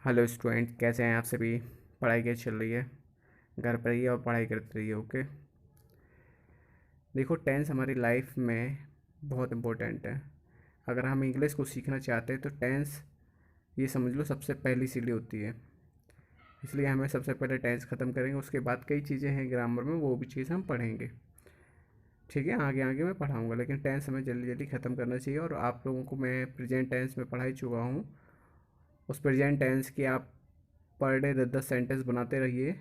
Hello student, कैसे हैं आप सभी। पढ़ाई कैसी चल रही है। घर पर रहिए और पढ़ाई करते रहिए। ओके। देखो, टेंस हमारी लाइफ में बहुत इम्पोर्टेंट है। अगर हम इंग्लिश को सीखना चाहते हैं तो टेंस, ये समझ लो, सबसे पहली सीढ़ी होती है। इसलिए हमें सबसे पहले टेंस ख़त्म करेंगे, उसके बाद कई चीज़ें हैं ग्रामर में, वो भी चीज़ हम पढ़ेंगे। ठीक है, आगे आगे मैं पढ़ाऊँगा, लेकिन टेंस हमें जल्दी जल्दी ख़त्म करना चाहिए। और आप लोगों को मैं प्रेजेंट टेंस में पढ़ा ही चुका हूँ। उस प्रेजेंट टेंस की आप पर डे 10-10 सेंटेंस बनाते रहिए,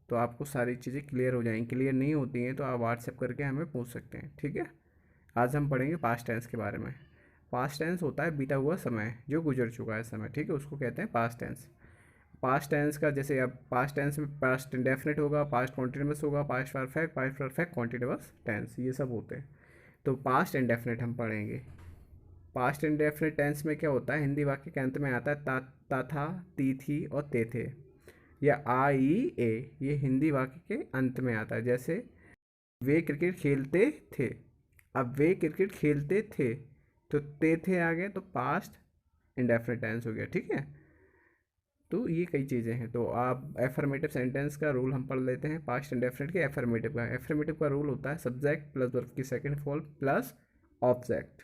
तो आपको सारी चीज़ें क्लियर हो जाएंगी। क्लियर नहीं होती हैं तो आप व्हाट्सएप करके हमें पूछ सकते हैं। ठीक है। आज हम पढ़ेंगे पास्ट टेंस के बारे में। पास्ट टेंस होता है बीता हुआ समय, जो गुजर चुका है समय। ठीक है, उसको कहते हैं पास्ट टेंस। पास्ट टेंस का जैसे अब पास्ट टेंस में पास्ट इंडेफिनिट होगा, पास्ट कॉन्टिन्यूस होगा, past perfect, past perfect continuous tense, ये सब होते हैं। तो पास्ट इंडेफिनिट हम पढ़ेंगे। पास्ट इंडेफिनिट टेंस में क्या होता है, हिंदी वाक्य के अंत में आता है ता था, ती थी और ते थे, या आई ए। ये हिंदी वाक्य के अंत में आता है। जैसे वे क्रिकेट खेलते थे, अब वे क्रिकेट खेलते थे तो ते थे आ गए, तो पास्ट इंडेफिनिट टेंस हो गया। ठीक है। तो ये कई चीज़ें हैं। तो आप एफर्मेटिव सेंटेंस का रूल हम पढ़ लेते हैं। पास्ट इंडेफिनिट के एफर्मेटिव का रूल होता है सब्जेक्ट प्लस वर्ब की सेकंड फॉर्म प्लस ऑब्जेक्ट।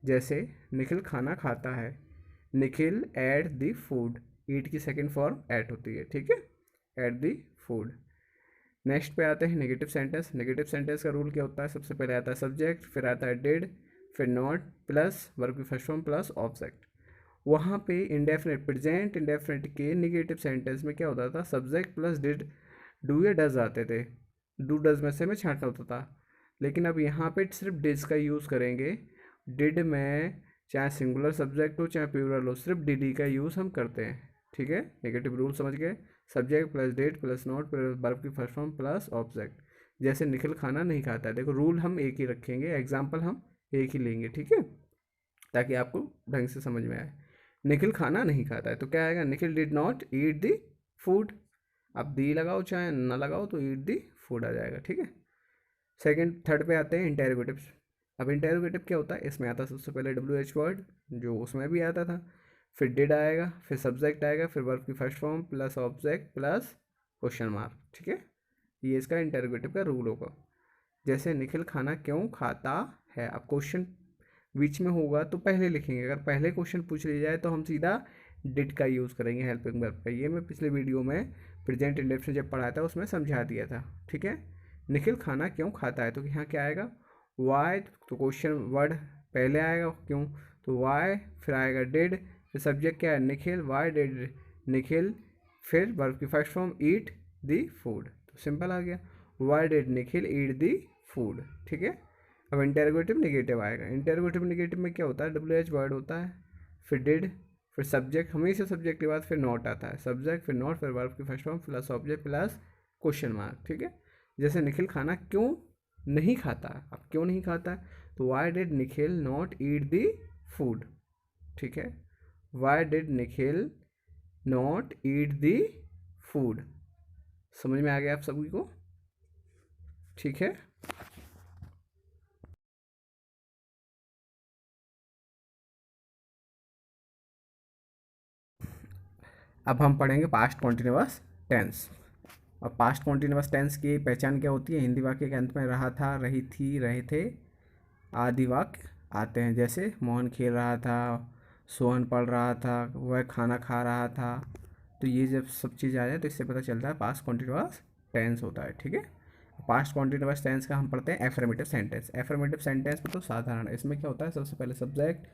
जैसे निखिल खाना खाता है, निखिल एट द फूड, ईट की सेकंड फॉर्म एट होती है। ठीक है, एट द फूड। नेक्स्ट पे आते हैं नेगेटिव सेंटेंस। नेगेटिव सेंटेंस का रूल क्या होता है, सबसे पहले आता है सब्जेक्ट, फिर आता है डिड, फिर नॉट प्लस वर्ब की फर्स्ट फॉर्म प्लस ऑब्जेक्ट। वहाँ पे इंडेफिनिट प्रेजेंट इंडेफिनिट के नेगेटिव सेंटेंस में क्या होता था, सब्जेक्ट प्लस डिड, डू या डज आते थे। डू डज में से में छांटना होता था। लेकिन अब यहाँ पे सिर्फ डिज का यूज़ करेंगे। डिड में चाहे सिंगुलर सब्जेक्ट हो चाहे प्लूरल हो, सिर्फ डिड का यूज़ हम करते हैं। ठीक है, नेगेटिव रूल समझ गए। Subject plus did plus not plus verb की फर्स्ट फॉर्म प्लस ऑब्जेक्ट। जैसे निखिल खाना नहीं खाता है, देखो रूल हम एक ही रखेंगे, एग्जाम्पल हम एक ही लेंगे। ठीक है, ताकि आपको ढंग से समझ में आए। निखिल खाना नहीं खाता है तो क्या आएगा, Nikhil did not eat the food. अब दी लगाओ चाहे ना लगाओ तो ईट दी फूड आ जाएगा। ठीक है। सेकंड थर्ड पे आते हैं इंटेरोगेटिव। अब इंटेरोगेटिव क्या होता है, इसमें आता है सबसे पहले WH वर्ड, जो उसमें भी आता था, फिर डिड आएगा, फिर सब्जेक्ट आएगा, फिर वर्ब की first form plus object plus question mark. ठीक है, ये इसका इंटेरोगेटिव का रूल होगा। जैसे निखिल खाना क्यों खाता है, अब क्वेश्चन बीच में होगा तो पहले लिखेंगे। अगर पहले क्वेश्चन पूछ लिया जाए तो हम सीधा डिड का यूज़ करेंगे हेल्पिंग वर्ब का। ये मैं पिछले वीडियो में प्रेजेंट इंडेफिनिट जब पढ़ाया था उसमें समझा दिया था। ठीक है। निखिल खाना क्यों खाता है, तो यहाँ क्या आएगा, वाई, तो क्वेश्चन वर्ड पहले आएगा क्यों, तो वाई, फिर आएगा डिड, फिर सब्जेक्ट क्या है निखिल, वाई डिड निखिल, फिर वर्ब की फर्स्ट फॉर्म ईट दी फूड, तो सिंपल आ गया, why did Nikhil eat the food. ठीक है। अब इंटेरोगेटिव नेगेटिव आएगा। इंटेरोगेटिव नेगेटिव में क्या होता है, WH वर्ड होता है, फिर डिड, फिर सब्जेक्ट, हमेशा सब्जेक्ट के बाद फिर नॉट आता है, सब्जेक्ट फिर नॉट फिर वर्ब की first form plus object plus question mark. ठीक है। जैसे निखिल खाना क्यों नहीं खाता, अब क्यों नहीं खाता है, तो why did Nikhil not eat the food. ठीक है, why did Nikhil not eat the food. समझ में आ गया आप सभी को। ठीक है। अब हम पढ़ेंगे पास्ट कॉन्टिन्यूअस टेंस। और पास्ट कॉन्टिन्यूअस टेंस की पहचान क्या होती है, हिंदी वाक्य के अंत में रहा था, रही थी, रहे थे आदि वाक्य आते हैं। जैसे मोहन खेल रहा था, सोहन पढ़ रहा था, वह खाना खा रहा था। तो ये जब सब चीज़ आ जाए तो इससे पता चलता है पास्ट कॉन्टिन्यूअस टेंस होता है। ठीक है। पास्ट कॉन्टिन्यूअस टेंस का हम पढ़ते हैं एफर्मेटिव सेंटेंस। एफर्मेटिव सेंटेंस में तो साधारण है। इसमें क्या होता है, सबसे पहले subject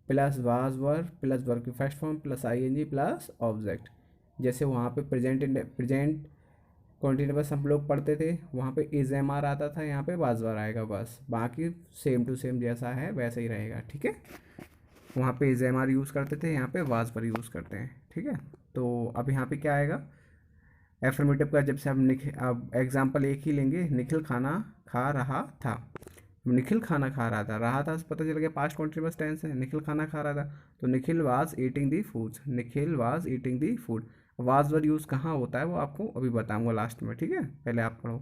plus was verb plus verb की first form plus ING plus object. जैसे वहाँ पे प्रेजेंट कॉन्टिन्यूअस हम लोग पढ़ते थे, वहाँ पे इज एम आर आता था, यहाँ पे वाज वर आएगा, बस बाकी सेम टू सेम जैसा है वैसा ही रहेगा। ठीक है। वहाँ पे इज एम आर यूज़ करते थे, यहाँ पे वाज वर यूज़ करते हैं। ठीक है। तो अब यहाँ पे क्या आएगा, एफर्मेटिव का जब से हम अब एग्जाम्पल एक ही लेंगे, निखिल खाना खा रहा था। निखिल खाना खा रहा था पता चल गया पास्ट कॉन्टिन्यूअस टेंस है, निखिल खाना खा रहा था, तो Nikhil was eating the food, Nikhil was eating the food. Was were use कहाँ होता है वो आपको अभी बताऊंगा लास्ट में। ठीक है, पहले आप पढ़ो।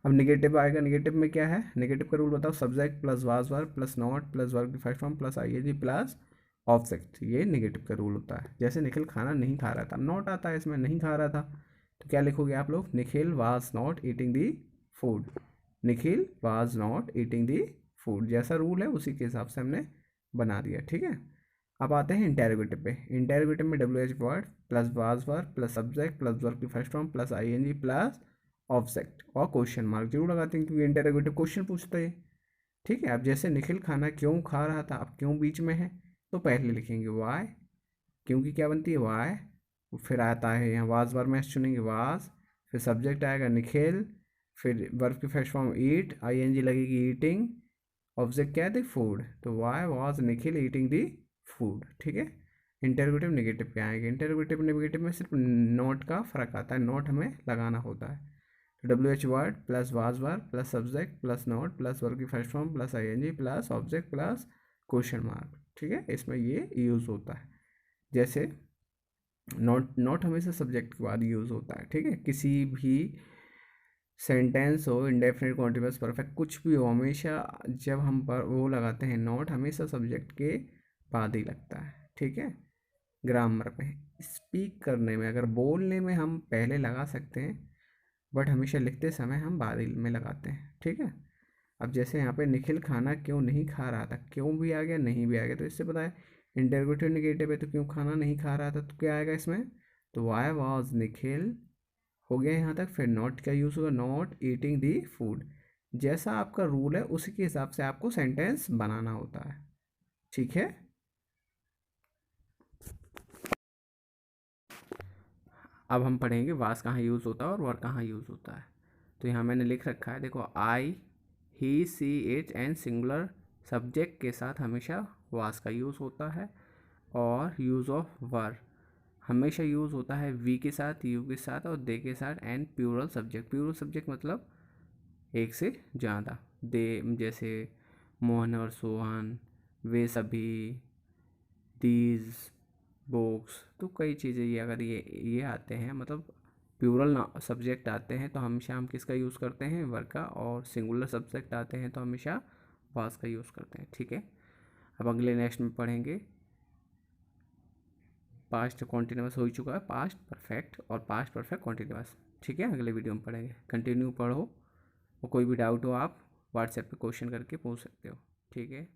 अब निगेटिव आएगा। निगेटिव में क्या है, निगेटिव का रूल बताओ, subject plus was verb plus not plus verb की first form plus ING plus object, ये नेगेटिव का रूल होता है। जैसे निखिल खाना नहीं खा रहा था, नॉट आता है इसमें, नहीं खा रहा था, तो क्या लिखोगे आप लोग, Nikhil was not eating the food, Nikhil was not eating the food, जैसा रूल है उसी के हिसाब से हमने बना दिया, ठीक है। अब आते हैं इंटेरोगेटिव पे। इंटेरोगेटिव में W H word plus was verb plus subject plus verb की first form plus I N G plus object और क्वेश्चन मार्क जरूर लगाते हैं, क्योंकि इंटेरोगेटिव क्वेश्चन पूछता है, ठीक है। अब जैसे निखिल खाना क्यों खा रहा था, अब क्यों बीच में है, तो पहले लिखेंगे वाई, क्योंकि क्या बनती है वाई, फिर आता है यहाँ वाज वर्ब में चुनेंगे वाज, फिर सब्जेक्ट आएगा निखिल, फिर वर्ब की first form eat, I N G लगेगी ईटिंग, ऑब्जेक्ट क्या है दी फूड, तो why was Nikhil eating the food, ठीक है। इंटरोगेटिव नेगेटिव पे आएंगे, इंटरोगेटिव नेगेटिव में सिर्फ नोट का फर्क आता है, नोट हमें लगाना होता है। तो W H word plus was verb plus subject plus not plus verb की first form plus I N G plus object plus question mark, ठीक है, इसमें ये यूज़ होता है। जैसे नॉट, नॉट हमेशा सब्जेक्ट के बाद यूज़ होता है, ठीक है। किसी भी सेंटेंस हो, इंडेफिनिट कॉन्टिन्यूअस परफेक्ट कुछ भी हो, हमेशा जब हम पर वो लगाते हैं नॉट, हमेशा सब्जेक्ट के बाद ही लगता है, ठीक है। ग्रामर में, स्पीक करने में, अगर बोलने में हम पहले लगा सकते हैं, बट हमेशा लिखते समय हम बाद में लगाते हैं, ठीक है। अब जैसे यहाँ पे निखिल खाना क्यों नहीं खा रहा था, क्यों भी आ गया, नहीं भी आ गया, तो इससे पता है इंटरोगेटिव नेगेटिव है, तो क्यों खाना नहीं खा रहा था, तो क्या आएगा इसमें, तो वाई वॉज निखिल हो गया यहाँ तक, फिर नॉट का यूज़ होगा, नॉट ईटिंग दी फूड, जैसा आपका रूल है उसी के हिसाब से आपको सेंटेंस बनाना होता है, ठीक है। अब हम पढ़ेंगे वास कहाँ यूज़ होता है और वर कहाँ यूज़ होता है। तो यहाँ मैंने लिख रखा है, देखो आई, ही, सी, इट एंड सिंगुलर सब्जेक्ट के साथ हमेशा वास का यूज़ होता है, और यूज़ ऑफ वर हमेशा यूज़ होता है वी के साथ, यू के साथ और दे के साथ, and plural subject, plural subject मतलब एक से ज़्यादा, दे जैसे मोहन और सोहन, वे सभी, दीज बुक्स, तो कई चीज़ें ये अगर ये आते हैं, मतलब प्लूरल सब्जेक्ट आते हैं तो हमेशा हम किसका यूज़ करते हैं, वर का, और सिंगुलर सब्जेक्ट आते हैं तो हमेशा वास का यूज़ करते हैं, ठीक है। अब अगले नेक्स्ट में पढ़ेंगे पास्ट कॉन्टिन्यूस हो चुका है, पास्ट परफेक्ट और पास्ट परफेक्ट कॉन्टिन्यूस, ठीक है। अगले वीडियो में पढ़ेंगे, कंटिन्यू पढ़ो, और कोई भी डाउट हो आप व्हाट्सएप पे क्वेश्चन करके पूछ सकते हो, ठीक है।